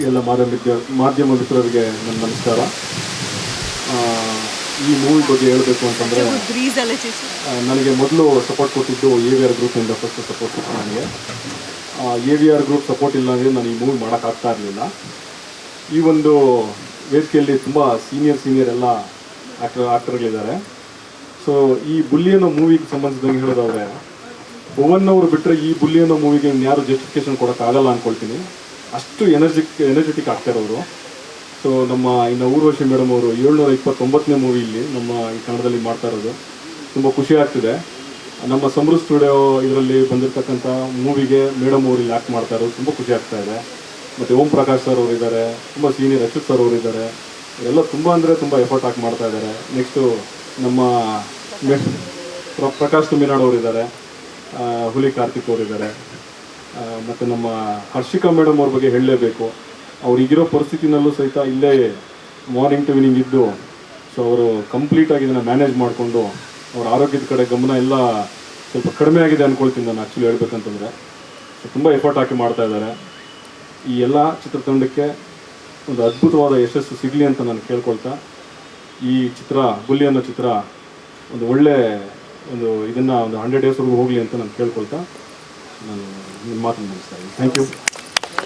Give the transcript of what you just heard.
ಎಲ್ಲ ಮಾಧ್ಯಮ ಮಿತ್ರರಿಗೆ ನನ್ನ ನಮಸ್ಕಾರ. ಈ ಮೂವಿ ಬಗ್ಗೆ ಹೇಳಬೇಕು ಅಂತಂದರೆ, ನನಗೆ ಮೊದಲು ಸಪೋರ್ಟ್ ಕೊಟ್ಟಿದ್ದು AVR ಗ್ರೂಪಿಂದ ಫಸ್ಟ್ ಸಪೋರ್ಟ್ ಕೊಟ್ಟು ನನಗೆ. AVR ಗ್ರೂಪ್ ಸಪೋರ್ಟ್ ಇಲ್ಲ ಅಂದರೆ ನಾನು ಈ ಮೂವಿ ಮಾಡೋಕ್ಕಾಗ್ತಾ ಇರಲಿಲ್ಲ. ಈ ಒಂದು ವೇದಿಕೆಯಲ್ಲಿ ತುಂಬ ಸೀನಿಯರ್ ಎಲ್ಲ ಆ್ಯಕ್ಟರ್ಗಳಿದ್ದಾರೆ. ಸೊ ಈ ಬುಲ್ಲಿ ಅನ್ನೋ ಮೂವಿಗೆ ಸಂಬಂಧಿಸಿದಂಗೆ ಹೇಳೋದಾದರೆ, ಭುವನ್ ಅವರು ಬಿಟ್ಟರೆ ಈ ಬುಲ್ಲಿ ಅನ್ನೋ ಮೂವಿಗೆ ಇನ್ಯಾರು ಜಸ್ಟಿಫಿಕೇಶನ್ ಕೊಡೋಕ್ಕಾಗಲ್ಲ ಅಂದ್ಕೊಳ್ತೀನಿ. ಅಷ್ಟು ಎನರ್ಜೆಟಿಕ್ ಆಗ್ತಾರವರು. ಸೊ ನಮ್ಮ ಇನ್ನು ಊರ್ವಶಿ ಮೇಡಮ್ ಅವರು 729ನೇ ಮೂವಿ ಇಲ್ಲಿ ನಮ್ಮ ಈ ಕನ್ನಡದಲ್ಲಿ ಮಾಡ್ತಾ ಇರೋದು. ತುಂಬ ಖುಷಿ ಆಗ್ತಿದೆ. ನಮ್ಮ ಸಮೃದ್ಧ ಸ್ಟುಡಿಯೋ ಇದರಲ್ಲಿ ಬಂದಿರತಕ್ಕಂಥ ಮೂವಿಗೆ ಮೇಡಮ್ ಅವರು ಇಲ್ಲಿ ಆ್ಯಕ್ಟ್ ಮಾಡ್ತಾ ಇರೋದು ತುಂಬ ಖುಷಿ ಆಗ್ತಾ ಇದೆ. ಮತ್ತು ಓಂ ಪ್ರಕಾಶ್ ಸರ್ ಅವರು ಇದ್ದಾರೆ, ತುಂಬ ಸೀನಿಯರ್ ಅಚ್ಯುತ್ ಸರ್ ಅವರು ಇದ್ದಾರೆ. ಎಲ್ಲ ತುಂಬ ಅಂದರೆ ತುಂಬ ಎಫರ್ಟ್ ಹಾಕಿ ಮಾಡ್ತಾ ಇದ್ದಾರೆ. ನೆಕ್ಸ್ಟು ನಮ್ಮ ಪ್ರಕಾಶ್ ತುಮಿನಾಡ್ ಅವರಿದ್ದಾರೆ, ಹುಲಿ ಕಾರ್ತಿಕ್ ಅವರಿದ್ದಾರೆ. ಮತ್ತು ನಮ್ಮ ಹರ್ಷಿಕಾ ಮೇಡಮ್ ಅವ್ರ ಬಗ್ಗೆ ಹೇಳಲೇಬೇಕು. ಅವ್ರು ಈಗಿರೋ ಪರಿಸ್ಥಿತಿನಲ್ಲೂ ಸಹಿತ ಇಲ್ಲೇ ಮಾರ್ನಿಂಗ್ ಟು ಈವ್ನಿಂಗ್ ಇದ್ದು, ಸೊ ಅವರು ಕಂಪ್ಲೀಟಾಗಿ ಇದನ್ನು ಮ್ಯಾನೇಜ್ ಮಾಡಿಕೊಂಡು ಅವ್ರ ಆರೋಗ್ಯದ ಕಡೆ ಗಮನ ಎಲ್ಲ ಸ್ವಲ್ಪ ಕಡಿಮೆ ಆಗಿದೆ ಅಂದ್ಕೊಳ್ತೀನಿ ನಾನು ಆ್ಯಕ್ಚುಲಿ ಹೇಳ್ಬೇಕಂತಂದರೆ. ಸೊ ತುಂಬ ಎಫರ್ಟ್ ಹಾಕಿ ಮಾಡ್ತಾ ಇದ್ದಾರೆ. ಈ ಎಲ್ಲ ಚಿತ್ರತಂಡಕ್ಕೆ ಒಂದು ಅದ್ಭುತವಾದ ಯಶಸ್ಸು ಸಿಗಲಿ ಅಂತ ನಾನು ಕೇಳ್ಕೊಳ್ತಾ, ಈ ಚಿತ್ರ ಬುಲ್ಲಿ ಅನ್ನೋ ಚಿತ್ರ ಒಂದು ಒಳ್ಳೆ ಇದನ್ನು ಒಂದು 100 ಡೇಸ್ವರೆಗೂ ಹೋಗಲಿ ಅಂತ ನಾನು ಕೇಳ್ಕೊಳ್ತಾ ನಾನು ನಿಮ್ಮ ಮಾತನ್ನು ಮುಗಿಸ್ತಾ ಇದ್ದೀನಿ. Thank you.